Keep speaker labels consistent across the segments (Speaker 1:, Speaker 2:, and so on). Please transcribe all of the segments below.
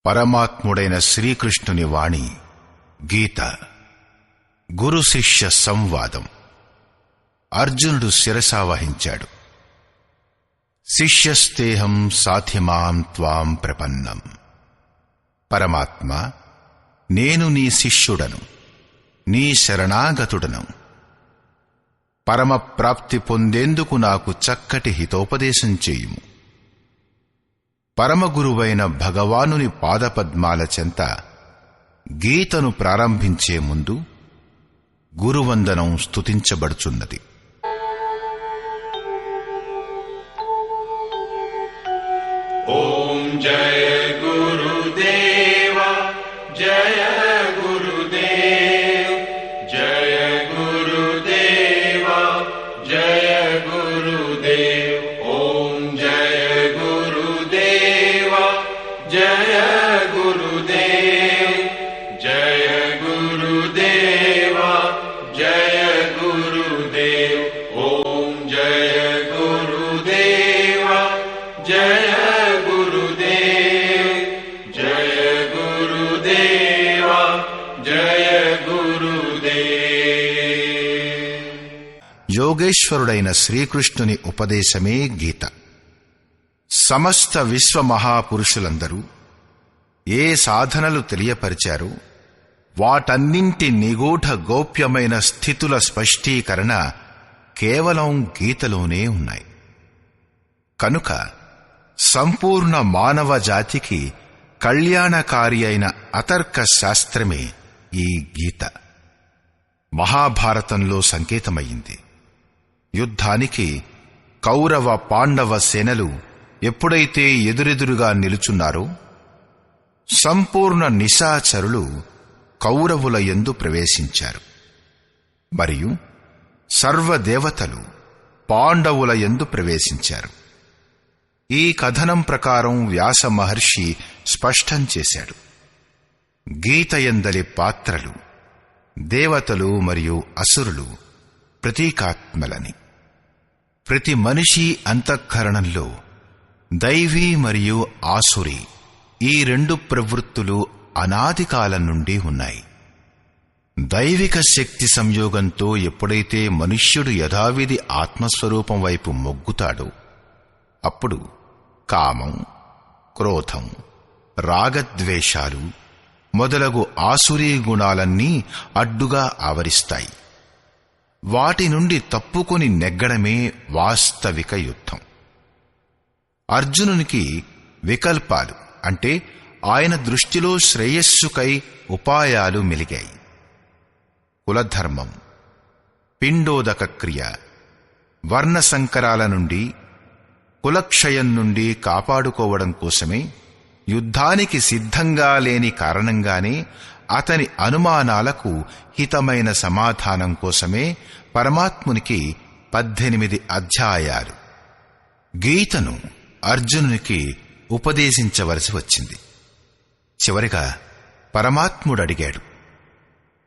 Speaker 1: పరమాత్ముడైన శ్రీకృష్ణుని వాణి గీత. గురు శిష్య సంవాదం. అర్జునుడు శిరసావహించాడు. శిష్యస్తేహం సాధ్యమాం త్వాం ప్రపన్నం. పరమాత్మ, నేను నీ శిష్యుడను, నీ శరణాగతుడను. పరమప్రాప్తి పొందేందుకు నాకు చక్కటి హితోపదేశం చేయుము. పరమగురువైన భగవానుని పాదపద్మాల చెంత గీతను ప్రారంభించే ముందు గురువందనం స్తుతించబడుచున్నది.
Speaker 2: ఓం జయ గురుదేవ జయ గురుదేవ జయ గురుదేవ జయ గురుదేవ. ఓం జయ గురుదేవ జయ గురుదేవ జయ గురుదేవ జయ గురుదేవ. ఓం జయ గురుదేవ జయ
Speaker 1: యోగేశ్వరుడైన శ్రీకృష్ణుని ఉపదేశమే గీత. సమస్త విశ్వ మహాపురుషులందరూ ఏ సాధనలు తెలియపరిచారో వాటన్నింటి నిగూఢ గోప్యమైన స్థితుల స్పష్టీకరణ కేవలం గీతలోనే ఉన్నాయి. కనుక సంపూర్ణ మానవ జాతికి కళ్యాణకారి అయిన అతర్క శాస్త్రమే ఈ గీత. మహాభారతంలో సంకేతమయ్యింది. యుద్ధానికి కౌరవ పాండవ సేనలు ఎప్పుడైతే ఎదురెదురుగా నిలుచున్నారో సంపూర్ణ నిశాచరులు కౌరవుల యందు ప్రవేశించారు. మరియు సర్వదేవతలు పాండవుల యందు ప్రవేశించారు. ఈ కథనం ప్రకారం వ్యాస మహర్షి స్పష్టం చేశాడు. గీతయందలి పాత్రలు దేవతలు మరియు అసురులు ప్రతీకాత్మలని. ప్రతి మనిషి అంతఃకరణంలో దైవీ మరియు ఆసురి ఈ రెండు ప్రవృత్తులు అనాది కాలం నుండి ఉన్నాయి. దైవిక శక్తి సంయోగంతో ఎప్పుడైతే మనుష్యుడు యథావిధి ఆత్మస్వరూపం వైపు మొగ్గుతాడో అప్పుడు కామం, క్రోధం, రాగద్వేషాలు మొదలగు ఆసురీ గుణాలన్నీ అడ్డుగా ఆవరిస్తాయి. వాటి నుండి తప్పుకొని నెగ్గడమే వాస్తవిక యుద్ధం. అర్జునునికి వికల్పాలు అంటే ఆయన దృష్టిలో శ్రేయస్సుకై ఉపాయాలు మెలిగాయి. కులధర్మం, పిండోదక క్రియ, వర్ణ సంకరాల నుండి, కులక్షయం నుండి కాపాడుకోవడం కోసమే, యుద్ధానికి సిద్ధంగా లేని కారణంగానే అతని అనుమానాలకు హితమైన సమాధానం కోసమే పరమాత్మునికి 18 అధ్యాయాలు గీతను అర్జునునికి ఉపదేశించవలసి వచ్చింది. చివరిగా పరమాత్ముడడిగాడు,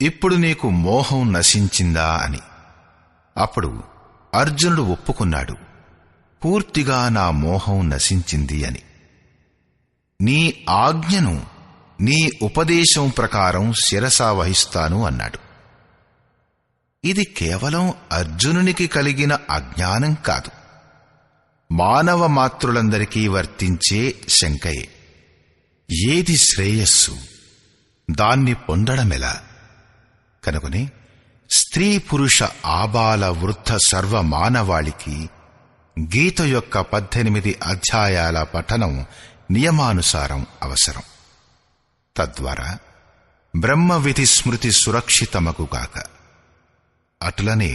Speaker 1: ఇప్పుడు నీకు మోహం నశించిందా అని. అప్పుడు అర్జునుడు ఒప్పుకున్నాడు, పూర్తిగా నా మోహం నశించింది అని. నీ ఆజ్ఞను నీ ఉపదేశం ప్రకారం శిరసావహిస్తాను అన్నాడు. ఇది కేవలం అర్జునునికి కలిగిన అజ్ఞానం కాదు, మానవ మాతృలందరికీ వర్తించే శంకయే. ఏది శ్రేయస్సు, దాన్ని పొందడమెలా? కనుకనే స్త్రీ పురుష ఆబాల వృద్ధ సర్వ మానవాళికి గీత యొక్క 18 అధ్యాయాల పఠనం నియమానుసారం అవసరం. తద్వారా బ్రహ్మవిధి స్మృతి సురక్షితమగుగాక. అటులనే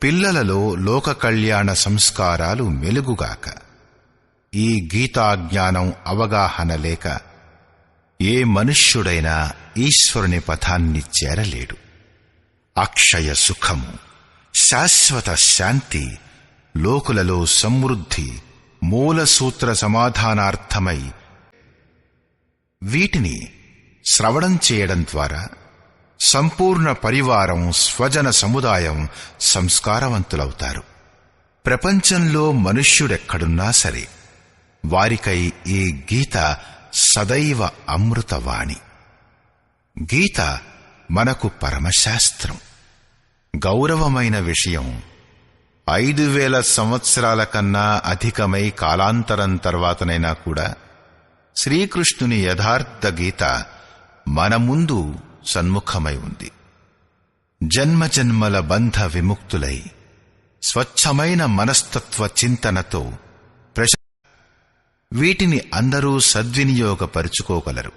Speaker 1: పిల్లలలో లోక కళ్యాణ సంస్కారాలు మెలుగుగాక. ఈ గీతాజ్ఞానం అవగాహన లేక ఏ మనుష్యుడైనా ఈశ్వరుని పథాన్ని చేరలేడు. అక్షయ సుఖము, శాశ్వత శాంతి, లోకులలో సమృద్ధి మూలసూత్ర సమాధానార్థమై వీటిని శ్రవణం చేయడం ద్వారా సంపూర్ణ పరివారం, స్వజన సముదాయం సంస్కారవంతులవుతారు. ప్రపంచంలో మనుష్యుడెక్కడున్నా సరే వారికై ఈ గీత సదైవ అమృతవాణి. గీత మనకు పరమశాస్త్రం. గౌరవమైన విషయం 5000 సంవత్సరాల కన్నా అధికమై కాలాంతరం తర్వాతనైనా కూడా శ్రీకృష్ణుని యథార్థ గీత మన ముందు సన్ముఖమై ఉంది. జన్మజన్మల బంధ విముక్తులై స్వచ్ఛమైన మనస్తత్వ చింతనతో వీటిని అందరూ సద్వినియోగపరుచుకోగలరు.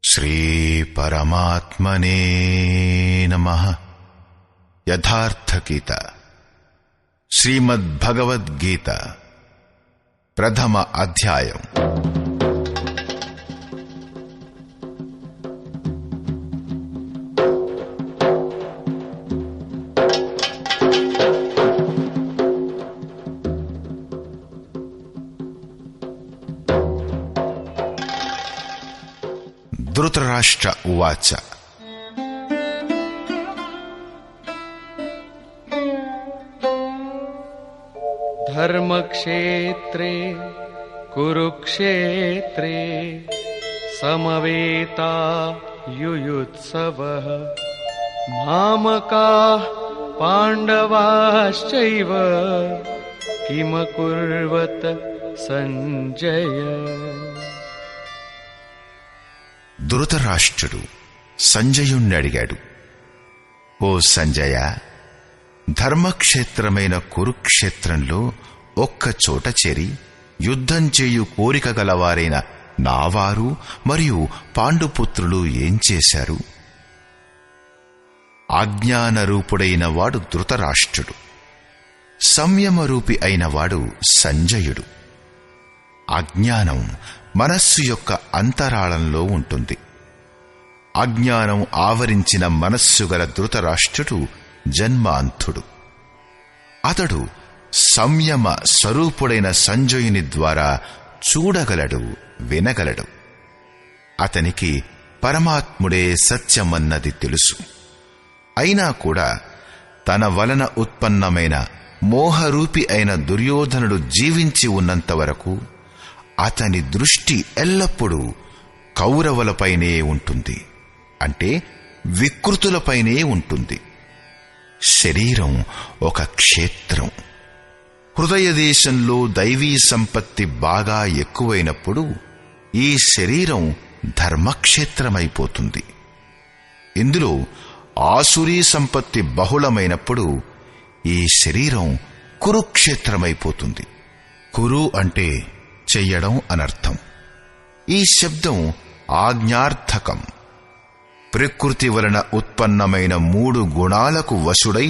Speaker 1: శ్రీ పరమాత్మనే నమః. యథార్థ గీత శ్రీమద్భగవద్గీత ప్రథమ అధ్యాయం. ధృతరాష్ట్ర ఉవాచ.
Speaker 3: ధర్మక్షేత్రే కురుక్షేత్రే సమవేతా యుయుత్సవః మామకాః పాండవాశ్చైవ కిమకుర్వత సంజయ.
Speaker 1: ధృతరాష్ట్రుడు సంజయుణ్ణి అడిగాడు, ఓ సంజయ, ధర్మక్షేత్రమైన కురుక్షేత్రంలో ఒక్కచోట చేరి యుద్ధం చేయు కోరిక గలవారైన నావారు మరియు పాండుపుత్రులు ఏం చేశారు? ఆజ్ఞానరూపుడైన వాడు ధృతరాష్ట్రుడు, సంయమరూపి అయినవాడు సంజయుడు. అజ్ఞానం మనస్సు యొక్క అంతరాళంలో ఉంటుంది. అజ్ఞానం ఆవరించిన మనస్సు గల ధృతరాష్ట్రుడు జన్మాంధుడు. అతడు సంయమ స్వరూపుడైన సంజయుని ద్వారా చూడగలడు, వినగలడు. అతనికి పరమాత్ముడే సత్యమన్నది తెలుసు. అయినా కూడా తన వలన ఉత్పన్నమైన మోహరూపి అయిన దుర్యోధనుడు జీవించి ఉన్నంత వరకు అతని దృష్టి ఎల్లప్పుడూ కౌరవులపైనే ఉంటుంది, అంటే వికృతులపైనే ఉంటుంది. శరీరం ఒక క్షేత్రం. హృదయదేశంలో దైవీ సంపత్తి బాగా ఎక్కువైనప్పుడు ఈ శరీరం ధర్మక్షేత్రమైపోతుంది. ఇందులో ఆసురీ సంపత్తి బహుళమైనప్పుడు ఈ శరీరం కురుక్షేత్రమైపోతుంది. కురు అంటే చెయ్యడం అనర్థం. ఈ శబ్దం ఆజ్ఞార్థకం. ప్రకృతి వలన ఉత్పన్నమైన 3 గుణాలకు వశుడై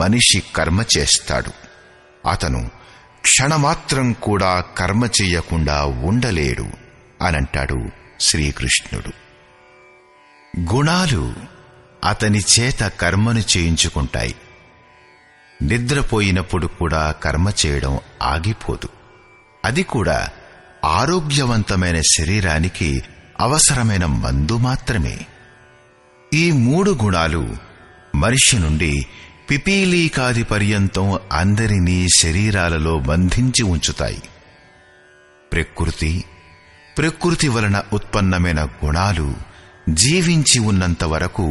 Speaker 1: మనిషి కర్మ చేస్తాడు. అతను క్షణమాత్రం కూడా కర్మ చెయ్యకుండా ఉండలేడు అనంటాడు శ్రీకృష్ణుడు. గుణాలు అతని చేత కర్మను చేయించుకుంటాయి. నిద్రపోయినప్పుడు కూడా కర్మ చేయడం ఆగిపోదు. అది కూడా ఆరోగ్యవంతమైన శరీరానికి అవసరమైన మందు మాత్రమే. ఈ 3 గుణాలు మనిషి నుండి పిపీలీకాది పర్యంతం అందరినీ శరీరాలలో బంధించి ఉంచుతాయి. ప్రకృతి వలన ఉత్పన్నమైన గుణాలు జీవించి ఉన్నంత వరకు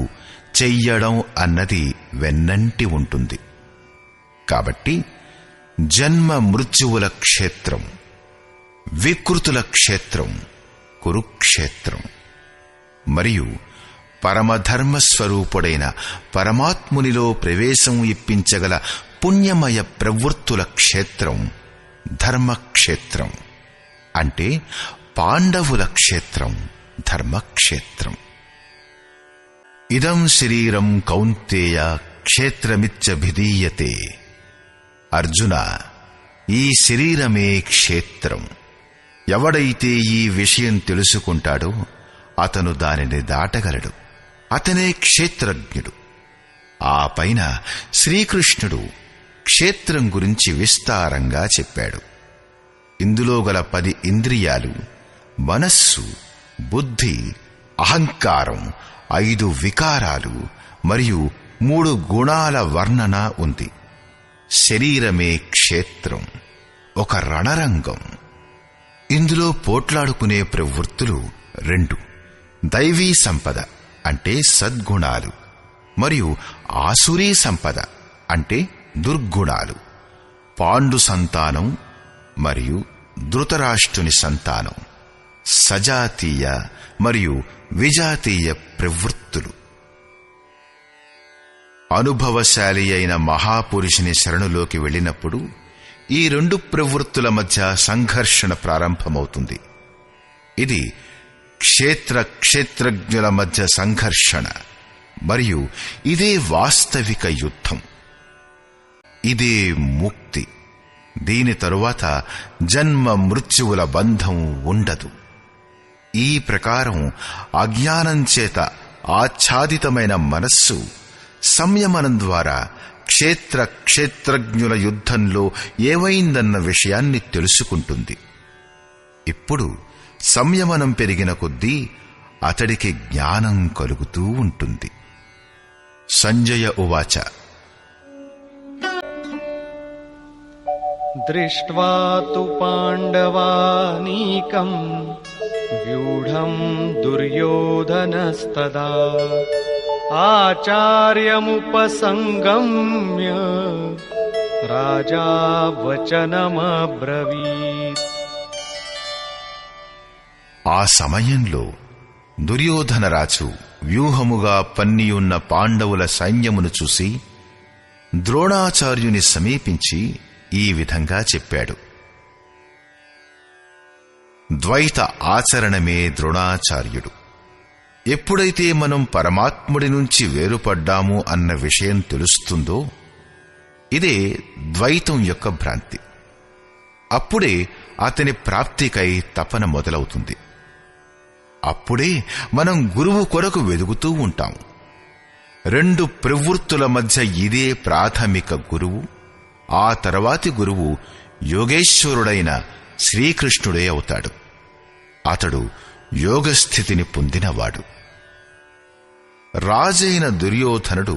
Speaker 1: చెయ్యడం అన్నది వెన్నంటి ఉంటుంది. కాబట్టి జన్మ మృత్యువుల క్షేత్రం, వికృతుల క్షేత్రం కురుక్షేత్రం. మరియు పరమధర్మస్వరూపుడైన పరమాత్మునిలో ప్రవేశం ఇప్పించగల పుణ్యమయ ప్రవృత్తుల క్షేత్రం ధర్మక్షేత్రం, అంటే పాండవుల క్షేత్రం ధర్మక్షేత్రం. ఇదం శరీరం కౌంతేయ క్షేత్రమిత్యభిధీయతే. అర్జున, ఈ శరీరమే క్షేత్రం. ఎవడైతే ఈ విషయం తెలుసుకుంటాడో అతను దానిని దాటగలడు. అతనే క్షేత్రజ్ఞుడు. ఆ పైన శ్రీకృష్ణుడు క్షేత్రం గురించి విస్తారంగా చెప్పాడు. ఇందులో గల 10 ఇంద్రియాలు మనస్సు, బుద్ధి, అహంకారం 5 వికారాలు మరియు 3 గుణాల వర్ణన ఉంది. శరీరమే క్షేత్రం, ఒక రణరంగం. ఇందులో పోట్లాడుకునే ప్రవృత్తులు 2: దైవీ సంపద అంటే సద్గుణాలు మరియు ఆసురీ సంపద అంటే దుర్గుణాలు. పాండు సంతానం మరియు ధృతరాష్ట్రుని సంతానం సజాతీయ మరియు విజాతీయ ప్రవృత్తులు. అనుభవశాలి అయిన మహాపురుషుని శరణులోకి వెళ్ళినప్పుడు ఈ 2 ప్రవృత్తుల మధ్య సంఘర్షణ ప్రారంభమవుతుంది. ఇది క్షేత్రజ్ఞుల మధ్య సంఘర్షణ మరియు ఇదే వాస్తవిక యుద్ధం. ఇదే ముక్తి. దీని తరువాత జన్మ మృత్యువుల బంధం ఉండదు. ఈ ప్రకారం అజ్ఞానం చేత ఆచ్ఛాదితమైన మనస్సు సంయమనం ద్వారా క్షేత్రజ్ఞుల యుద్ధంలో ఏమైందన్న విషయాన్ని తెలుసుకుంటుంది. ఇప్పుడు సంయమనం పెరిగిన కొద్దీ అతడికి జ్ఞానం కలుగుతూ ఉంటుంది. సంజయ ఉవాచ
Speaker 3: దృష్ట్వా తు పాండవానీకం వ్యూఢం దుర్యోధనస్తదా ఆచార్యముపసంగమ్య రాజా వచనమబ్రవీత్.
Speaker 1: ఆ సమయంలో దుర్యోధనరాజు వ్యూహముగా పన్నియున్న పాండవుల సైన్యమును చూసి ద్రోణాచార్యుని సమీపించి ఈ విధంగా చెప్పాడు. ద్వైత ఆచరణమే ద్రోణాచార్యుడు. ఎప్పుడైతే మనం పరమాత్ముడి నుంచి వేరుపడ్డాము అన్న విషయం తెలుస్తుందో ఇదే ద్వైతం యొక్క భ్రాంతి. అప్పుడే అతని ప్రాప్తికై తపన మొదలవుతుంది. అప్పుడే మనం గురువు కొరకు వెదుగుతూ ఉంటాం. 2 ప్రవృత్తుల మధ్య ఇదే ప్రాథమిక గురువు. ఆ తర్వాతి గురువు యోగేశ్వరుడైన శ్రీకృష్ణుడే అవుతాడు. అతడు యోగస్థితిని పొందినవాడు. రాజైన దుర్యోధనుడు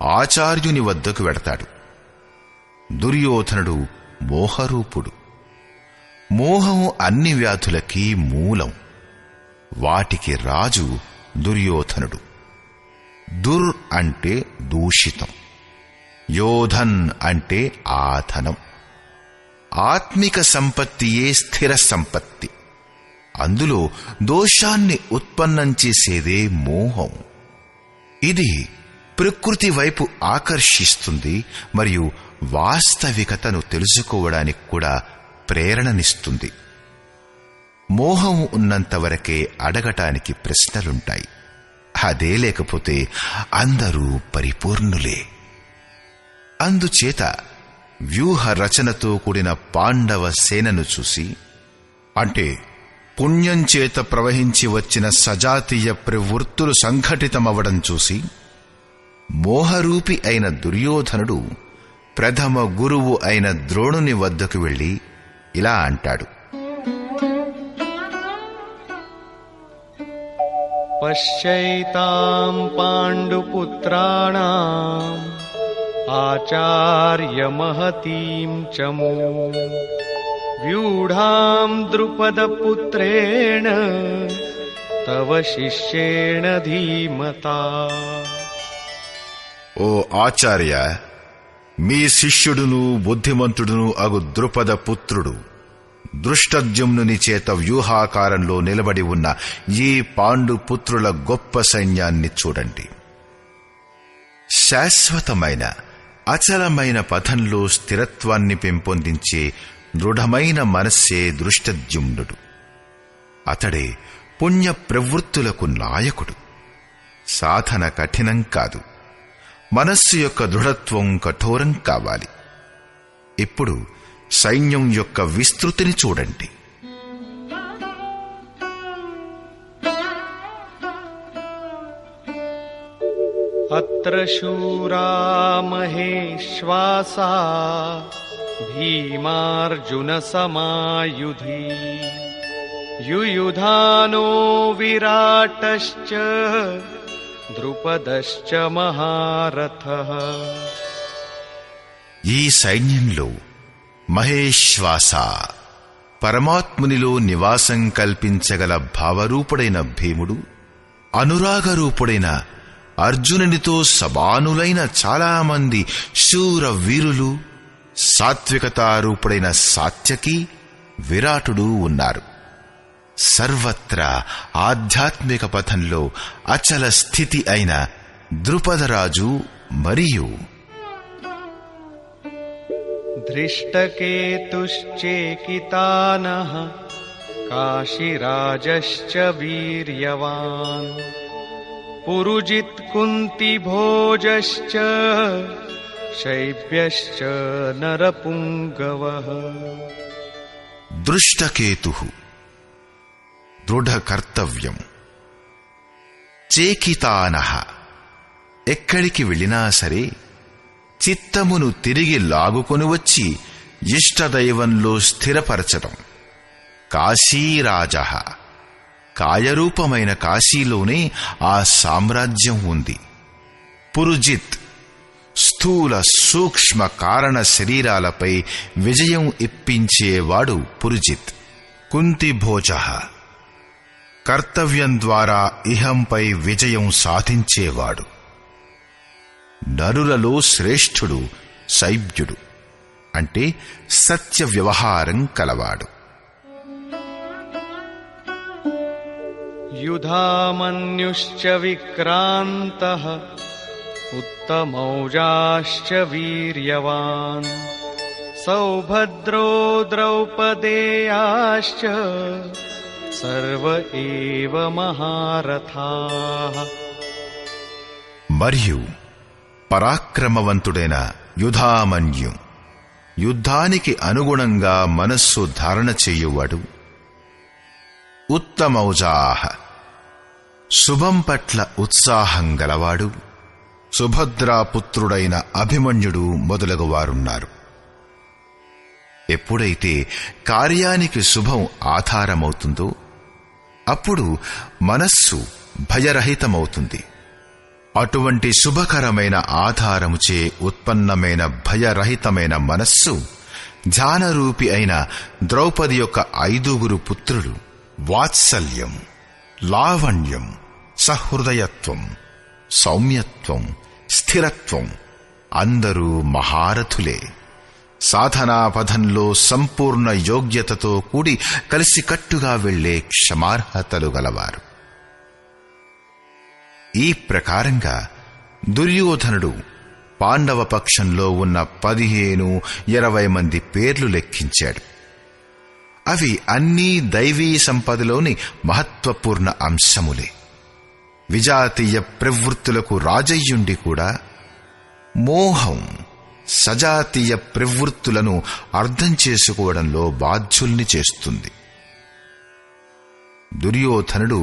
Speaker 1: ఆచార్యుని వద్దకు వెడతాడు. దుర్యోధనుడు మోహరూపుడు. మోహం అన్ని వ్యాధులకి మూలం. వాటికి రాజు దుర్యోధనుడు. దుర్ అంటే దూషితం, యోధన్ అంటే ఆధనం. ఆత్మిక సంపత్తియే స్థిర సంపత్తి. అందులో దోషాన్ని ఉత్పన్నం చేసేదే మోహం. ఇది ప్రకృతి వైపు ఆకర్షిస్తుంది మరియు వాస్తవికతను తెలుసుకోవడానికి కూడా ప్రేరణనిస్తుంది. మోహం ఉన్నంతవరకే అడగటానికి ప్రశ్నలుంటాయి. అదే లేకపోతే అందరూ పరిపూర్ణులే. అందుచేత వ్యూహ రచనతో కూడిన పాండవ సేనను చూసి, అంటే పుణ్యం చేత ప్రవహించి వచ్చిన సజాతీయ ప్రవృత్తులు సంఘటితమవడం చూసి మోహరూపి అయిన దుర్యోధనుడు ప్రథమ గురువు అయిన ద్రోణుని వద్దకు వెళ్లి ఇలా అంటాడు.
Speaker 3: పశ్యైతాం పాండుపుత్రాణాం ఆచార్యమహతీం చమూ వ్యూఢాం ద్రుపదపుత్రేణ తవ శిష్యేణ ధీమతా.
Speaker 1: ఓ ఆచార్య, మీ శిష్యుడును బుద్ధిమంతుడును అగు ద్రుపద పుత్రుడు దృష్టద్యుమ్నుని చేత వ్యూహాకారంలో నిలబడి ఉన్న ఈ పాండుపుత్రుల గొప్ప సైన్యాన్ని చూడండి. శాశ్వతమైన అచలమైన పథంలో స్థిరత్వాన్ని పెంపొందించే దృఢమైన మనస్సే దృష్టద్యుమ్నుడు. అతడే పుణ్య ప్రవృత్తులకు నాయకుడు. సాధన కఠినం కాదు, మనస్సు యొక్క దృఢత్వం కఠోరం కావాలి. ఇప్పుడు సైన్యం యొక్క విస్తృతిని చూడండి.
Speaker 3: అత్ర శూరా మహేశ్వాసా భీమార్జున సమాయుధి युयुधानो विराटश्च द्रुपदश्च महारथः।
Speaker 1: ఈ సైన్యంలో మహేశ్వాస పరమాత్మునిలో నివాసం కల్పించగల భావరూపుడైన భీముడు, అనురాగరూపుడైన అర్జునునితో సమానులైన చాలామంది శూర వీరులు, సాత్వికతారూపుడైన సాత్యకి, విరాటుడు ఉన్నారు. సర్వత్రా ఆధ్యాత్మిక పథంలో అచల స్థితి అయిన ద్రుపదరాజు మరియు
Speaker 3: धृष्टकेतुश्चेकितानः काशीराजश्च वीर्यवान् पुरुजित् कुन्तिभोजश्च शैब्यश्च नरपुङ्गवः।
Speaker 1: దృష్టకేతుః దృఢ కర్తవ్యం, చేకితానః ఎక్కడికి వెళ్ళినా సరే చిత్తమును తిరిగి లాగుకొని వచ్చి ఇష్టదైవంలో స్థిరపరచటం. కాశీరాజః కాయరూపమైన కాశీలోనే ఆ సామ్రాజ్యం ఉంది. పురుజిత్ స్థూల సూక్ష్మ కారణ శరీరాలపై విజయం ఇప్పించేవాడు పురుజిత్. కుంతిభోజః కర్తవ్యం ద్వారా ఇహంపై విజయం సాధించేవాడు. నరులలో శ్రేష్ఠుడు శైబ్యుడు, అంటే సత్య వ్యవహారం కలవాడు.
Speaker 3: युधामन्युश्च विक्रान्तः उत्तमौजाश्च वीर्यवान् सौभद्रो द्रौपदेयाश्च सर्व एव महारथाः।
Speaker 1: మరియు పరాక్రమవంతుడైన యుధామన్యు, యుద్ధానికి అనుగుణంగా మనస్సు ధారణ చేయువాడు. ఉత్తమౌజాః శుభం పట్ల ఉత్సాహం గలవాడు. సుభద్రాపుత్రుడైన అభిమన్యుడు మొదలగువారున్నారు. ఎప్పుడైతే కార్యానికి శుభం ఆధారమవుతుందో అప్పుడు మనస్సు భయరహితమవుతుంది. అటువంటి శుభకరమైన ఆధారముచే ఉత్పన్నమైన భయరహితమైన మనస్సు ధ్యానరూపి అయిన ద్రౌపది యొక్క 5 పుత్రులు వాత్సల్యం, లావణ్యం, సహృదయత్వం, సౌమ్యత్వం, స్థిరత్వం అందరూ మహారథులే. సాధనాపథంలో సంపూర్ణ యోగ్యతతో కూడి కలిసికట్టుగా వెళ్లే క్షమార్హతలు గలవారు. ఈ ప్రకారంగా దుర్యోధనుడు పాండవ పక్షంలో ఉన్న 15-20 మంది పేర్లు లెక్కించాడు. అవి అన్నీ దైవీ సంపదలోని మహత్వపూర్ణ అంశములే. విజాతీయ ప్రవృత్తులకు రాజయ్యుండి కూడా మోహం సజాతీయ ప్రవృత్తులను అర్థం చేసుకోవడంలో బాధ్యుల్ని చేస్తుంది. దుర్యోధనుడు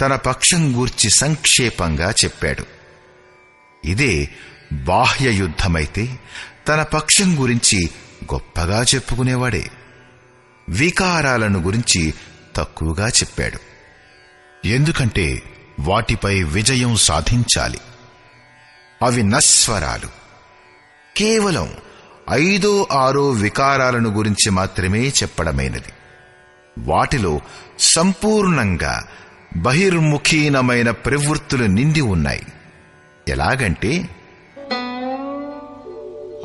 Speaker 1: తన పక్షం గూర్చి సంక్షేపంగా చెప్పాడు. ఇదే బాహ్య యుద్ధమైతే తన పక్షం గురించి గొప్పగా చెప్పుకునేవాడే. వికారాలను గురించి తక్కువగా చెప్పాడు. ఎందుకంటే వాటిపై విజయం సాధించాలి. అవి నశ్వరాలు. కేవలం 5-6 వికారాలను గురించి మాత్రమే చెప్పడమైనది. వాటిలో సంపూర్ణంగా బహిర్ముఖీనమైన ప్రవృత్తులు నిండి ఉన్నాయి. ఎలాగంటే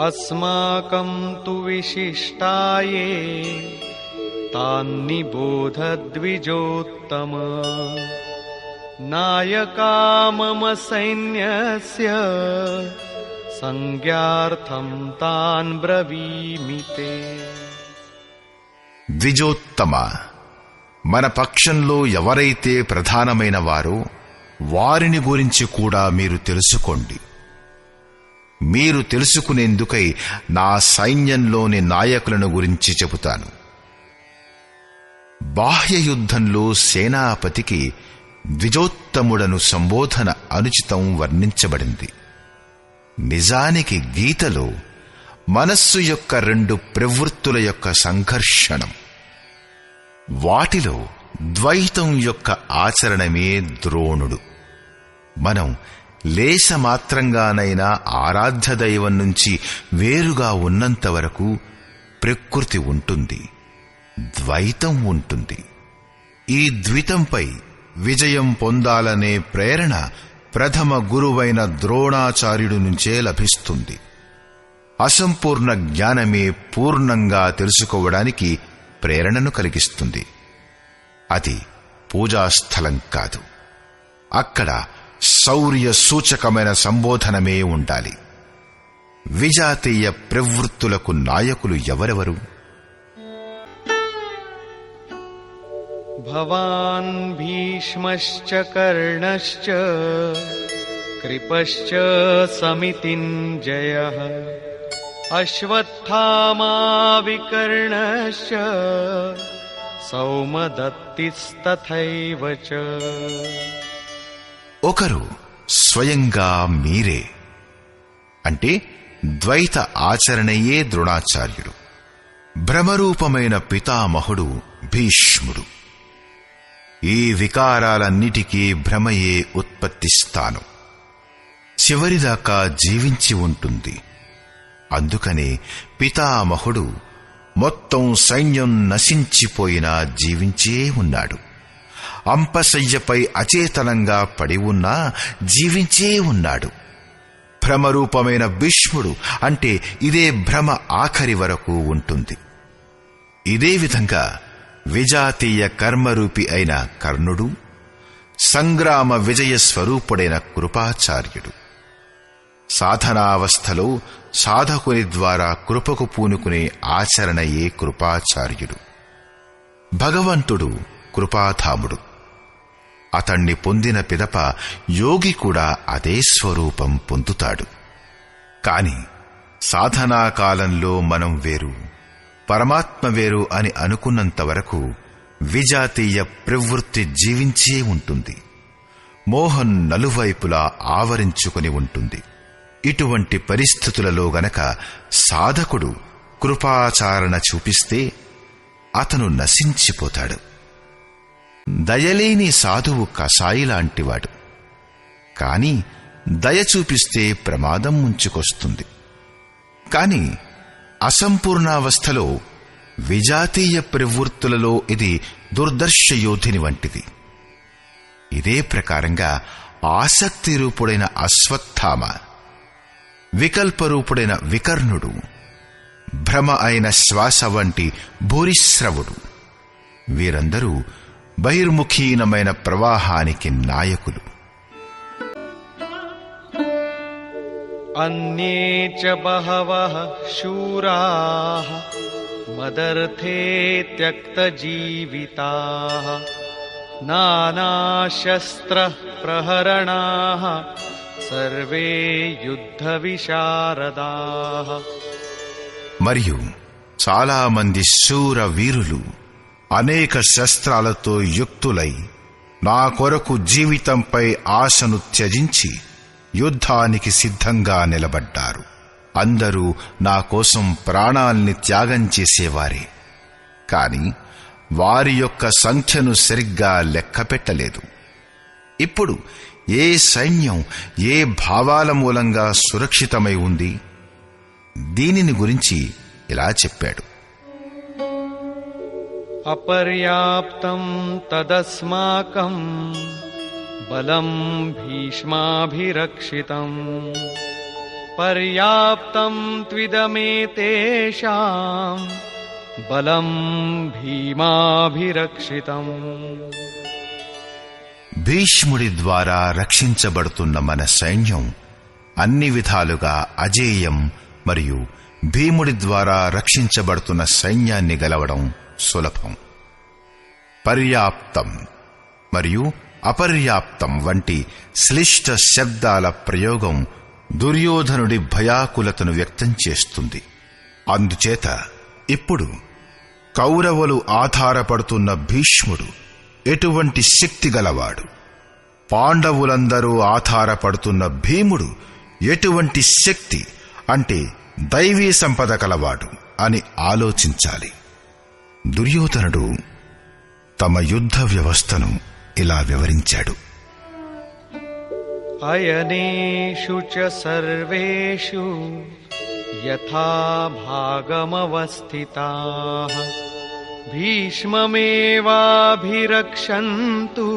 Speaker 3: अस्माकं तु विशिष्टाये तान्निबोध द्विजोत्तम नायका मम सैन्यस्य संज्ञार्थं तान् ब्रवीमि ते।
Speaker 1: ద్విజోత్తమ, మన పక్షంలో ఎవరైతే ప్రధానమైన వారో వారిని గురించి కూడా మీరు తెలుసుకోండి. మీరు తెలుసుకునేందుకై నా సైన్యంలోని నాయకులను గురించి చెబుతాను. బాహ్య యుద్ధంలో సేనాపతికి ద్విజోత్తముడను సంబోధన అనుచితం వర్ణించబడింది. నిజానికి గీతలో మనస్సు యొక్క 2 ప్రవృత్తుల యొక్క సంఘర్షణం. వాటిలో ద్వైతం యొక్క ఆచరణమే ద్రోణుడు. మనం లేశమాత్రంగానైనా ఆరాధ్య దైవం నుంచి వేరుగా ఉన్నంత వరకు ప్రకృతి ఉంటుంది, ద్వైతం ఉంటుంది. ఈ ద్వితంపై విజయం పొందాలనే ప్రేరణ ప్రథమ గురువైన ద్రోణాచార్యుడి నుంచే లభిస్తుంది. అసంపూర్ణ జ్ఞానమే పూర్ణంగా తెలుసుకోవడానికి ప్రేరణను కలిగిస్తుంది. అది పూజాస్థలం కాదు. అక్కడ శౌర్య సూచకమైన సంబోధనమే ఉండాలి. విజాతీయ ప్రవృత్తులకు నాయకులు ఎవరెవరు?
Speaker 3: భవాన్ భీష్మశ్చ కర్ణశ్చ కృపశ్చ సమితింజయః అశ్వత్థామా వికర్ణశ్చ సౌమదత్తిస్తథైవ చ.
Speaker 1: ఒకరు స్వయంగా మీరే, అంటే ద్వైత ఆచరణయే ద్రోణాచార్యుడు. భ్రమరూపమైన పితామహుడు భీష్ముడు. ఈ వికారాలన్నిటికీ భ్రమయే ఉత్పత్తిస్తాను. చివరిదాకా జీవించి ఉంటుంది. అందుకనే పితామహుడు మొత్తం సైన్యం నశించిపోయినా జీవించే ఉన్నాడు. అంపశయ్యపై అచేతనంగా పడి ఉన్నా జీవించే ఉన్నాడు. భ్రమరూపమైన భీష్ముడు అంటే ఇదే భ్రమ ఆఖరి వరకు ఉంటుంది. ఇదే విధంగా విజాతీయ కర్మరూపి అయిన కర్ణుడు, సంగ్రామ విజయ స్వరూపుడైన కృపాచార్యుడు. సాధనావస్థలో సాధకుని ద్వారా కృపకు పూనుకునే ఆచరణయే కృపాచార్యుడు. భగవంతుడు కృపాధాముడు. అతణ్ణి పొందిన పిదప యోగి కూడా అదే స్వరూపం పొందుతాడు. కాని సాధనాకాలంలో మనం వేరు, పరమాత్మ వేరు అని అనుకున్నంత వరకు విజాతీయ ప్రవృత్తి జీవించే ఉంటుంది. మోహం నలువైపులా ఆవరించుకుని ఉంటుంది. ఇటువంటి పరిస్థితులలో గనక సాధకుడు కృపాచారణ చూపిస్తే అతను నశించిపోతాడు. దయలేని సాధువు కసాయిలాంటివాడు. కాని దయ చూపిస్తే ప్రమాదం ముంచుకొస్తుంది. కాని అసంపూర్ణావస్థలో విజాతీయ ప్రవృత్తులలో ఇది దుర్దర్శ యోధిని వంటిది. ఇదే ప్రకారంగా ఆసక్తి రూపుడైన అశ్వత్థామ, వికల్పరూపుడైన వికర్ణుడు, భ్రమ అయిన శ్వాస వంటి భూరిశ్రవుడు, వీరందరూ బహిర్ముఖీనమైన ప్రవాహానికి నాయకులు.
Speaker 3: అన్యే చ బహవః శూరాః మదర్థే త్యక్తజీవితాః నానాశస్త్ర ప్రహరణాః సర్వే యుద్ధ విశారదాః.
Speaker 1: మరియు చాలా మంది శూర వీరులు అనేక శస్త్రాలతో యుక్తులై నా కొరకు జీవితంపై ఆశను త్యజించి యుద్ధానికి సిద్ధంగా నిలబడ్డారు. అందరూ నా కోసం ప్రాణాల్ని త్యాగం చేసేవారే. కాని వారి యొక్క సంఖ్యను సరిగ్గా లెక్కపెట్టలేదు. ఇప్పుడు ఏ సైన్యం ఏ భావాల మూలంగా సురక్షితమై ఉంది? దీనిని గురించి ఇలా చెప్పాడు.
Speaker 3: అపర్యాప్తం తదస్మాకం బలం భీష్మాభిరక్షితం పర్యాప్తం త్విదమేతేషాం బలం భీమాభిరక్షితం.
Speaker 1: భీష్ముడి ద్వారా రక్షించబడుతున్న మన సైన్యం అన్ని విధాలుగా అజేయం. మరియు భీముడి ద్వారా రక్షించబడుతున్న సైన్యాన్ని గెలవడం సులభం. పర్యాప్తం మరియు అపర్యాప్తం వంటి శ్లిష్ట శబ్దాల ప్రయోగం దుర్యోధనుడి భయాకులతను వ్యక్తం చేస్తుంది. అందుచేత ఇప్పుడు కౌరవులు ఆధారపడుతున్న భీష్ముడు ఎటువంటి శక్తి గలవాడు, పాండవులందరూ ఆధారపడుతున్న భీముడు ఎటువంటి శక్తి అంటే దైవీ సంపద కలవాడు అని ఆలోచించాలి. దుర్యోధనుడు తమ యుద్ధ వ్యవస్థను ఇలా వివరించాడు.
Speaker 3: అయనేషు చ సర్వేషు యథా భాగమవస్థితాః భీష్మమేవాభిరక్షन्तు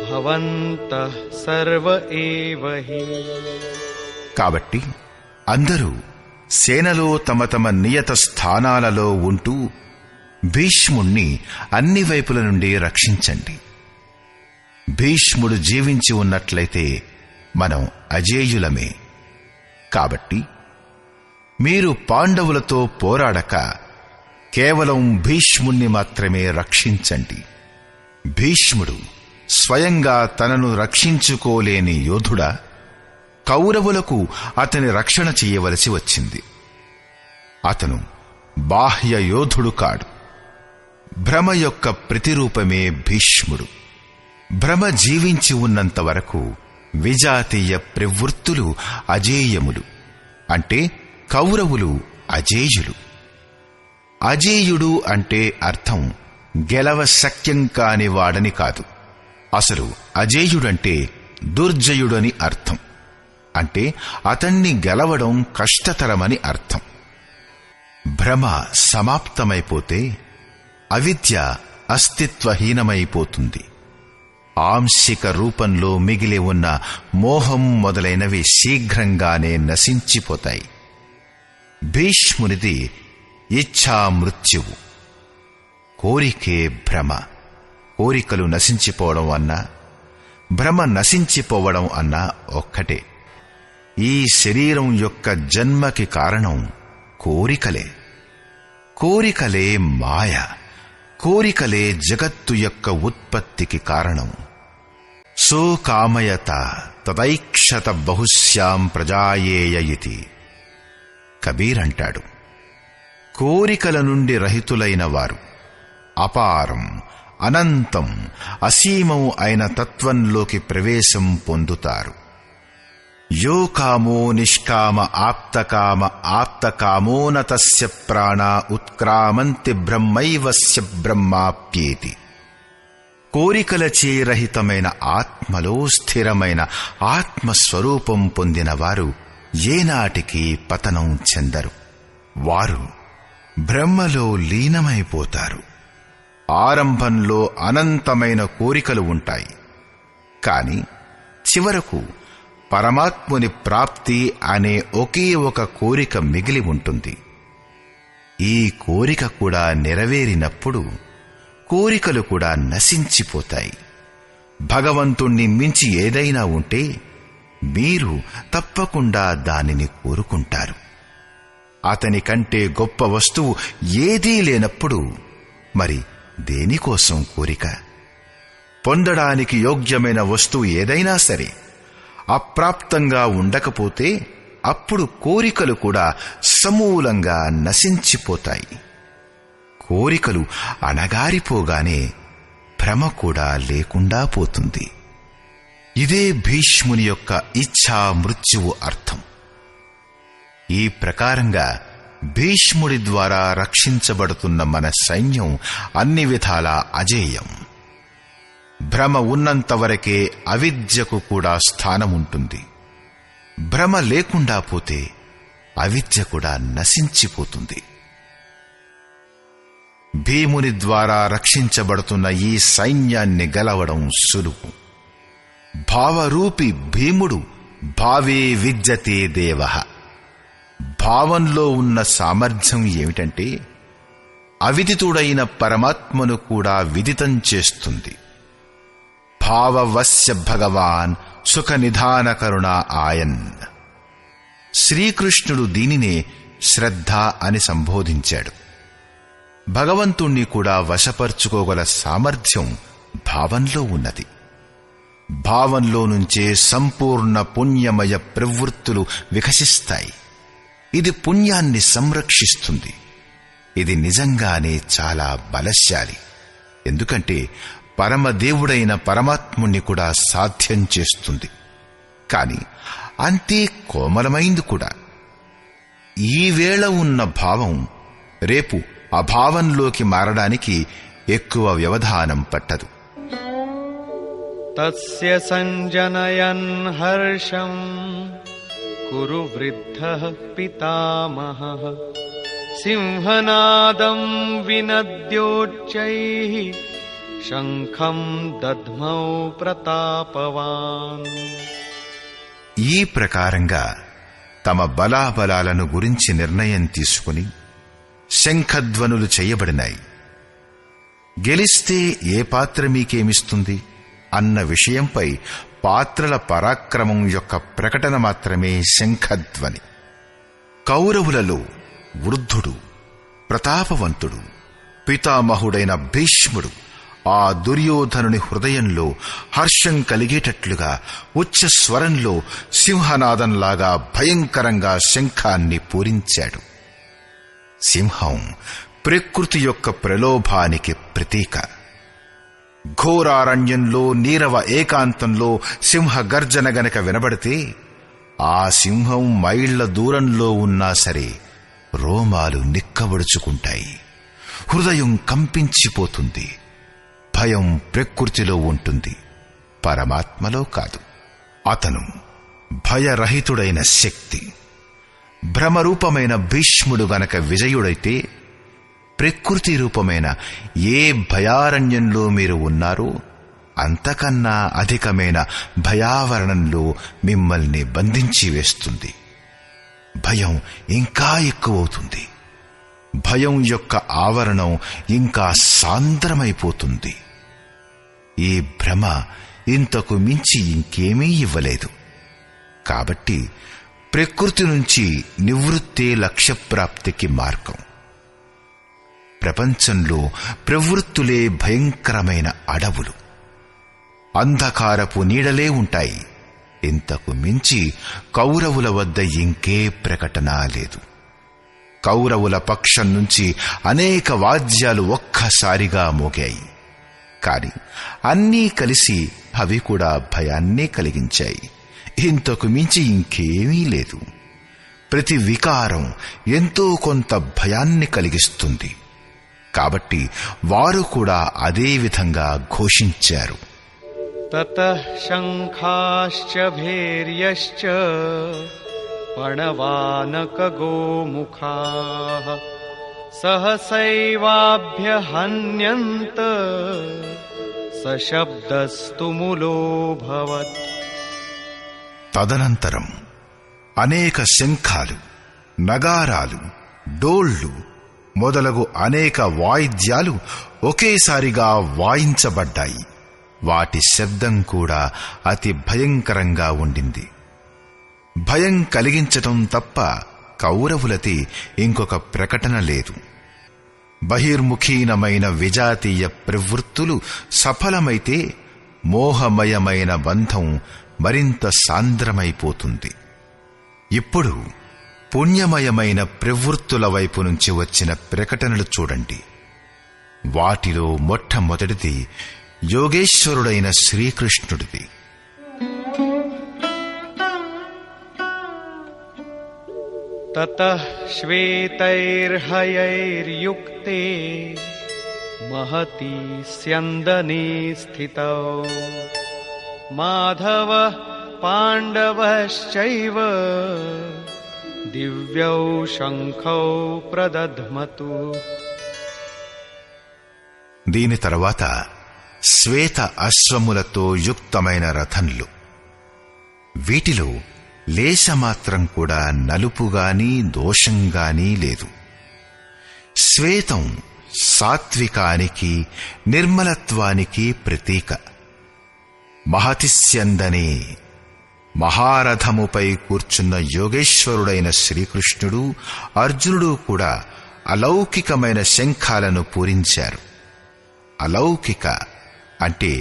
Speaker 3: భవంతః సర్వ ఏవ హి.
Speaker 1: కాబట్టి అందరూ సేనలో తమ తమ నియత స్థానాలలో ఉంటూ భీష్ముణ్ణి అన్ని వైపుల నుండి రక్షించండి. భీష్ముడు జీవించి ఉన్నట్లయితే మనం అజేయులమే. కాబట్టి మీరు పాండవులతో పోరాడక కేవలం భీష్ముణ్ణి మాత్రమే రక్షించండి. భీష్ముడు స్వయంగా తనను రక్షించుకోలేని యోధుడా? కౌరవులకు అతని రక్షణ చెయ్యవలసి వచ్చింది. అతను బాహ్య యోధుడు కాడు. భ్రమ యొక్క ప్రతిరూపమే భీష్ముడు. భ్రమ జీవించి ఉన్నంత వరకు విజాతీయ ప్రవృత్తులు అజేయములు, అంటే కౌరవులు అజేయులు. అజేయుడు అంటే అర్థం గెలవ శక్యం కాని వాడని కాదు. అసలు అజేయుడంటే దుర్జయుడని అర్థం. అంటే అతన్ని గెలవడం కష్టతరమని అర్థం. భ్రమ సమాప్తమైపోతే అవిద్య అస్తిత్వహీనమైపోతుంది. ఆంశిక రూపంలో మిగిలి ఉన్న మోహం మొదలైనవి శీఘ్రంగానే నశించిపోతాయి. భీష్మునిది ఇచ్ఛా మృత్యువు. కోరికే భ్రమ. కోరికలు నశించిపోవడం అన్నా భ్రమ నశించిపోవడం అన్నా ఒక్కటే. ఈ శరీరం యొక్క జన్మకి కారణం కోరికలే. కోరికలే మాయ. కోరికలే జగత్తు యొక్క ఉత్పత్తికి కారణం. సో కామయత తదైక్షత బహుశ్యాం ప్రజాయేయ ఇతి. కబీర్ అంటాడు, కోరికల నుండి రహితులైన వారు అపారం, అనంతం, అసీమం అయిన తత్వంలోకి ప్రవేశం పొందుతారు. యో కామో నిష్కామ ఆప్తకామ ఆప్తకామోన తస్య ప్రాణా ఉత్క్రామంతి బ్రహ్మైవస్య బ్రహ్మాప్యేతి. కోరికలచే రహితమైన ఆత్మలో స్థిరమైన ఆత్మస్వరూపం పొందిన వారు ఏనాటికి పతనం చెందరు. వారు బ్రహ్మలో లీనమైపోతారు. ఆరంభంలో అనంతమైన కోరికలు ఉంటాయి, కాని చివరకు పరమాత్ముని ప్రాప్తి అనే ఒకే ఒక కోరిక మిగిలి ఉంటుంది. ఈ కోరిక కూడా నెరవేరినప్పుడు కోరికలు కూడా నశించిపోతాయి. భగవంతుణ్ణి మించి ఏదైనా ఉంటే మీరు తప్పకుండా దానిని కోరుకుంటారు. అతని కంటే గొప్ప వస్తువు ఏదీ లేనప్పుడు మరి దేనికోసం కోరిక? పొందడానికి యోగ్యమైన వస్తువు ఏదైనా సరే అప్రాప్తంగా ఉండకపోతే అప్పుడు కోరికలు కూడా సమూలంగా నశించిపోతాయి. కోరికలు అణగారిపోగానే భ్రమ కూడా లేకుండా పోతుంది. ఇదే భీష్ముని యొక్క ఇచ్ఛా మృత్యువు అర్థం. ఈ ప్రకారంగా భీష్ముడి ద్వారా రక్షించబడుతున్న మన సైన్యం అన్ని విధాలా అజేయం. భ్రమ ఉన్నంతవరకే అవిద్యకు కూడా స్థానముంటుంది. భ్రమ లేకుండా పోతే అవిద్య కూడా నశించిపోతుంది. భీముని ద్వారా రక్షించబడుతున్న ఈ సైన్యాన్ని గెలవడం సులువు. భావరూపి భీముడు భావే విద్యతే దేవః. భావంలో ఉన్న సామర్థ్యం ఏమిటంటే అవిదితుడైన పరమాత్మను కూడా విదితం చేస్తుంది. భావవస్య భగవాన్ సుఖ నిధాన కరుణ ఆయన్. శ్రీకృష్ణుడు దీనినే శ్రద్ధ అని సంబోధించాడు. భగవంతుణ్ణి కూడా వశపర్చుకోగల సామర్థ్యం భావంలో ఉన్నది. భావంలో నుంచే సంపూర్ణ పుణ్యమయ ప్రవృత్తులు వికసిస్తాయి. ఇది పుణ్యాన్ని సంరక్షిస్తుంది. ఇది నిజంగానే చాలా బలశాలి. ఎందుకంటే పరమదేవుడైన పరమాత్ముణ్ణి కూడా సాధ్యం చేస్తుంది. కాని అంతే కోమలమైంది కూడా. ఈవేళ ఉన్న భావం రేపు అభావంలోకి మారడానికి ఎక్కువ వ్యవధానం పట్టదు.
Speaker 3: తస్య సంజనయన్ హర్షం కురు వృద్ధః పితామహః సింహనాదం వినద్యోచ్చైః శంఖం దద్మౌ ప్రతాపవాన్.
Speaker 1: ఈ ప్రకారంగా తమ బలాబలాలను గురించి నిర్ణయం తీసుకుని శంఖధ్వనులు చేయబడినాయి. గెలిస్తే ఏ పాత్ర మీకేమిస్తుంది అన్న విషయంపై పాత్రల పరాక్రమం యొక్క ప్రకటన మాత్రమే శంఖధ్వని. కౌరవులలో వృద్ధుడు, ప్రతాపవంతుడు, పితామహుడైన భీష్ముడు ఆ దుర్యోధనుని హృదయంలో హర్షం కలిగేటట్లుగా ఉచ్చ స్వరంలో సింహనాదంలాగా భయంకరంగా శంఖాన్ని పూరించాడు. సింహం ప్రకృతి యొక్క ప్రలోభానికి ప్రతీక. ఘోరారణ్యంలో నీరవ ఏకాంతంలో సింహ గర్జన గనక వినబడితే ఆ సింహం మైళ్ల దూరంలో ఉన్నా సరే రోమాలు నిక్కబడుచుకుంటాయి, హృదయం కంపించిపోతుంది. భయం ప్రకృతిలో ఉంటుంది, పరమాత్మలో కాదు. అతను భయరహితుడైన శక్తి. భ్రమరూపమైన భీష్ముడు గనక విజయుడైతే ప్రకృతి రూపమైన ఏ భయారణ్యంలో మీరు ఉన్నారో అంతకన్నా అధికమైన భయావరణంలో మిమ్మల్ని బంధించి వేస్తుంది. భయం ఇంకా ఎక్కువవుతుంది. భయం యొక్క ఆవరణం ఇంకా సాంద్రమైపోతుంది. ఈ భ్రమ ఇంతకు మించి ఇంకేమీ ఇవ్వలేదు. కాబట్టి ప్రకృతి నుంచి నివృత్తే లక్ష్యప్రాప్తికి మార్గం. ప్రపంచంలో ప్రవృత్తులే భయంకరమైన అడవులు, అంధకారపు నీడలే ఉంటాయి. ఇంతకు మించి కౌరవుల వద్ద ఇంకే ప్రకటన లేదు. కౌరవుల పక్షం నుంచి అనేక వాద్యాలు ఒక్కసారిగా మోగాయి. కాని అన్నీ కలిసి అవి కూడా భయాన్నే కలిగించాయి. ఇంతకు మించి ఇంకేమీ లేదు. ప్రతి వికారం ఎంతో కొంత భయాన్ని కలిగిస్తుంది. కాబట్టి వారు కూడా అదే విధంగా ఘోషించారు.
Speaker 3: తతః శంఖాశ్చ భేర్యశ్చ పణవానక గోముఖాః సహసైవాభ్యహన్యంత సశబ్దస్తు ములోభవత్.
Speaker 1: తదనంతరం అనేక శంఖాలు, నగారాలు, డోళ్లు మొదలగు అనేక వాయిద్యాలు ఒకేసారిగా వాయించబడ్డాయి. వాటి శబ్దం కూడా అతి భయంకరంగా ఉండింది. భయం కలిగించటం తప్ప కౌరవులది ఇంకొక ప్రకటన లేదు. బహిర్ముఖీనమైన విజాతీయ ప్రవృత్తులు సఫలమైతే మోహమయమైన బంధం మరింత సాంద్రమైపోతుంది. ఇప్పుడు పుణ్యమయమైన ప్రవృత్తుల వైపు నుంచి వచ్చిన ప్రకటనలు చూడండి. వాటిలో మొట్టమొదటిది యోగేశ్వరుడైన శ్రీకృష్ణుడిది.
Speaker 3: తతః శ్వేతైర్హయైర్యుక్తే మహతి స్యందనే స్థితౌ మాధవః పాండవశ్చైవ దివ్యౌ శంఖౌ ప్రదధ్మతు.
Speaker 1: దీని తర్వాత శ్వేత అశ్వములతో యుక్తమైన రథంలు. వీటిలో లేశమాత్రం కూడా నలుపుగాని దోషంగానీ లేదు. శ్వేతం సాత్వికానికి, నిర్మలత్వానికి ప్రతీక. మహతిస్యందనే మహారథముపై కూర్చున్న యోగేశ్వరుడైన శ్రీకృష్ణుడు, అర్జునుడు కూడా అలౌకికమైన శంఖాలను పూరించారు. అలౌకిక అంటే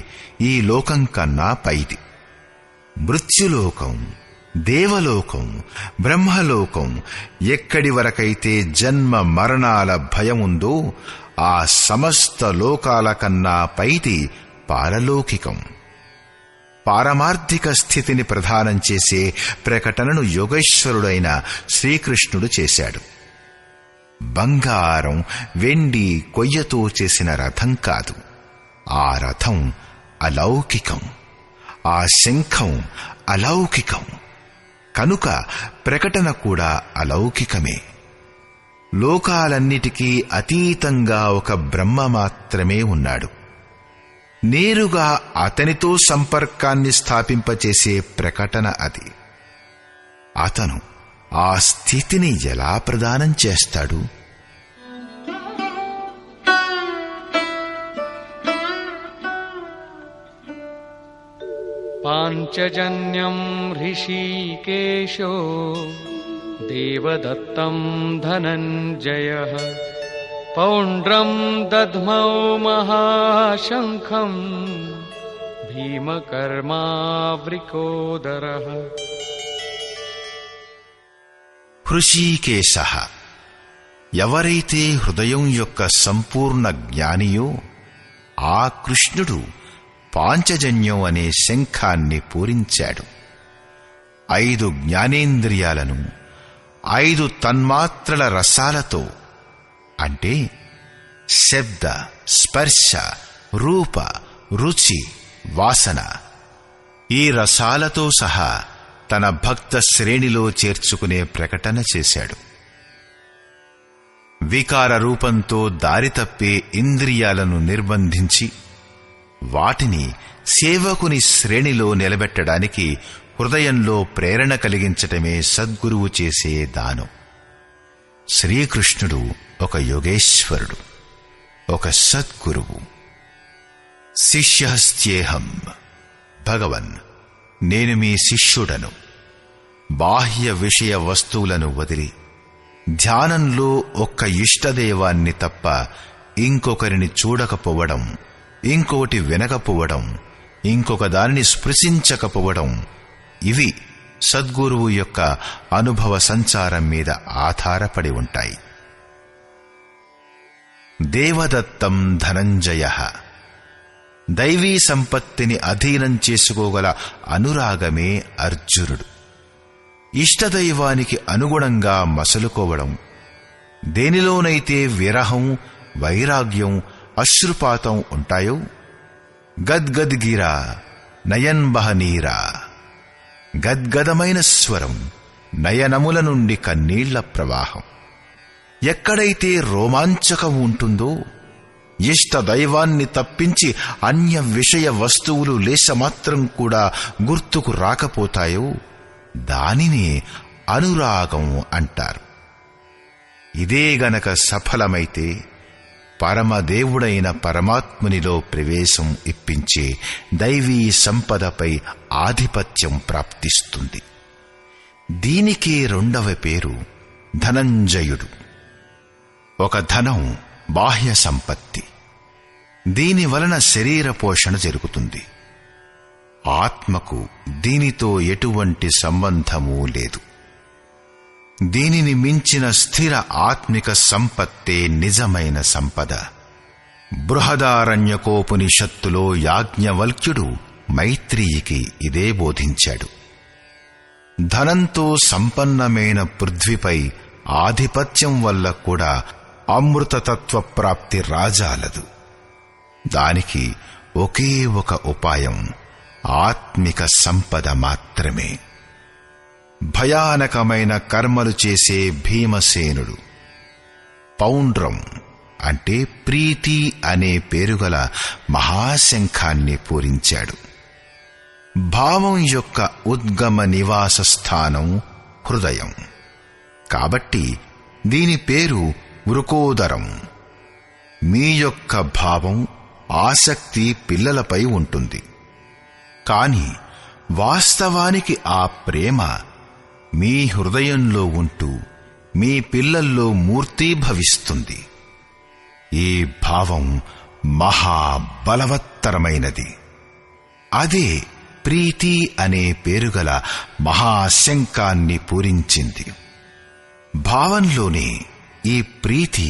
Speaker 1: ఈ లోకం కన్నా పైది. మృత్యులోకం, దేవలోకం, బ్రహ్మలోకం ఎక్కడి వరకైతే జన్మ మరణాల భయముందో ఆ సమస్త లోకాల కన్నా పైది పారలౌకికం. పారమార్థిక స్థితిని ప్రదానం చేసే ప్రకటనను యోగేశ్వరుడైన శ్రీకృష్ణుడు చేశాడు. బంగారం, వెండి, కొయ్యతో చేసిన రథం కాదు. ఆ రథం అలౌకికం, ఆ శంఖం అలౌకికం. కనుక ప్రకటన కూడా అలౌకికమే. లోకాలన్నిటికీ అతీతంగా ఒక బ్రహ్మ మాత్రమే ఉన్నాడు. నేరుగా అతనితో సంపర్కాన్ని స్థాపింపచేసే ప్రకటన అది. అతను ఆ స్థితిని ఎలా ప్రదానం చేస్తాడు?
Speaker 3: పాంచజన్యం హృషీకేశో దేవదత్తం ధనంజయః పౌండ్రం దధ్మౌ మహాశంఖం భీమకర్మావృకోదరః.
Speaker 1: హృషీకేశః, ఎవరైతే హృదయం యొక్క సంపూర్ణ జ్ఞానియో ఆ కృష్ణుడు పాంచజన్యం అనే శంఖాన్ని పూరించాడు. 5 జ్ఞానేంద్రియాలను 5 తన్మాత్రల రసాలతో, అంటే శబ్ద, స్పర్శ, రూప, రుచి, వాసన, ఈ రసాలతో సహా తన భక్త శ్రేణిలో చేర్చుకునే ప్రకటన చేశాడు. వికార రూపంతో దారి తప్పే ఇంద్రియాలను నిర్బంధించి వాటిని సేవకుని శ్రేణిలో నిలబెట్టడానికి హృదయంలో ప్రేరణ కలిగించటమే సద్గురువు చేసే దానం. శ్రీకృష్ణుడు ఒక యోగేశ్వరుడు, ఒక సద్గురువు. శిష్యస్త్యేహం, భగవన్, నేను మీ శిష్యుడను. బాహ్య విషయ వస్తువులను వదిలి ధ్యానంలో ఒక్క ఇష్టదేవాన్ని తప్ప ఇంకొకరిని చూడకపోవడం, ఇంకొకటి వినకపోవడం, ఇంకొక దానిని స్పృశించకపోవడం, ఇవి సద్గురువు యొక్క అనుభవ సంచారం మీద ఆధారపడి ఉంటాయి. దేవదత్తం ధనంజయః, దైవీ సంపత్తిని అధీనం చేసుకోగల అనురాగమే అర్జునుడు. ఇష్టదైవానికి అనుగుణంగా మసలుకోవడం, దేనిలోనైతే విరహం, వైరాగ్యం, అశ్రుపాతం ఉంటాయో, గద్గద్గిరా నయన్బహనీరా, గద్గదమైన స్వరం, నయనముల నుండి కన్నీళ్ల ప్రవాహం. ఎక్కడైతే రోమాంచకం ఉంటుందో, ఇష్టదైవాన్ని తప్పించి అన్య విషయ వస్తువులు లేశమాత్రం కూడా గుర్తుకు రాకపోతాయో దానిని అనురాగం అంటారు. ఇదే గనక సఫలమైతే పరమదేవుడైన పరమాత్మునిలో ప్రవేశం ఇప్పించే దైవీ సంపదపై ఆధిపత్యం ప్రాప్తిస్తుంది. దీనికే 2వ పేరు ధనంజయుడు. ఒక ధనం బాహ్య సంపత్తి. దీని వలన శరీర పోషణ జరుగుతుంది. ఆత్మకు దీనితో ఎటువంటి సంబంధమూ లేదు. దీనిని మించిన స్థిర ఆత్మిక సంపత్తే నిజమైన సంపద. బృహదారణ్యకోపనిషత్తులో యాజ్ఞవల్క్యుడు మైత్రేయికి ఇదే బోధించాడు. ధనంతో సంపన్నమైన పృథ్వీపై ఆధిపత్యం వల్ల కూడా అమృతతత్వ ప్రాప్తి రాజాలదు. దానికి ఒకే ఒక ఉపాయం, ఆత్మిక సంపద మాత్రమే. భయానకమైన కర్మలు చేసే భీమసేనుడు పౌండ్రం అంటే ప్రీతి అనే పేరుగల మహాశంఖాన్ని పూరించాడు. భావం యొక్క ఉద్గమ నివాస స్థానం హృదయం. కాబట్టి దీని పేరు వృకోదరం. మీ యొక్క భావం, ఆసక్తి పిల్లలపై ఉంటుంది. కాని వాస్తవానికి ఆ ప్రేమ మీ హృదయంలో ఉంటూ మీ పిల్లల్లో మూర్తీభవిస్తుంది. ఈ భావం మహాబలవత్తరమైనది. అదే ప్రీతి అనే పేరుగల మహాశంఖాన్ని పూరించింది. భావంలోనే ఈ ప్రీతి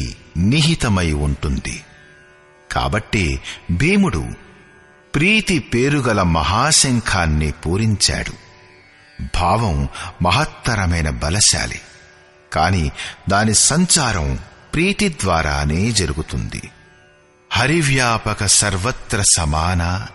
Speaker 1: నిహితమై ఉంటుంది. కాబట్టి భీముడు ప్రీతి పేరుగల మహాశంఖాన్ని పూరించాడు. భావం మహత్తరమైన బలశాలి, కాని దాని సంచారం ప్రీతి ద్వారానే జరుగుతుంది. హరివ్యాపక సర్వత్ర సమాన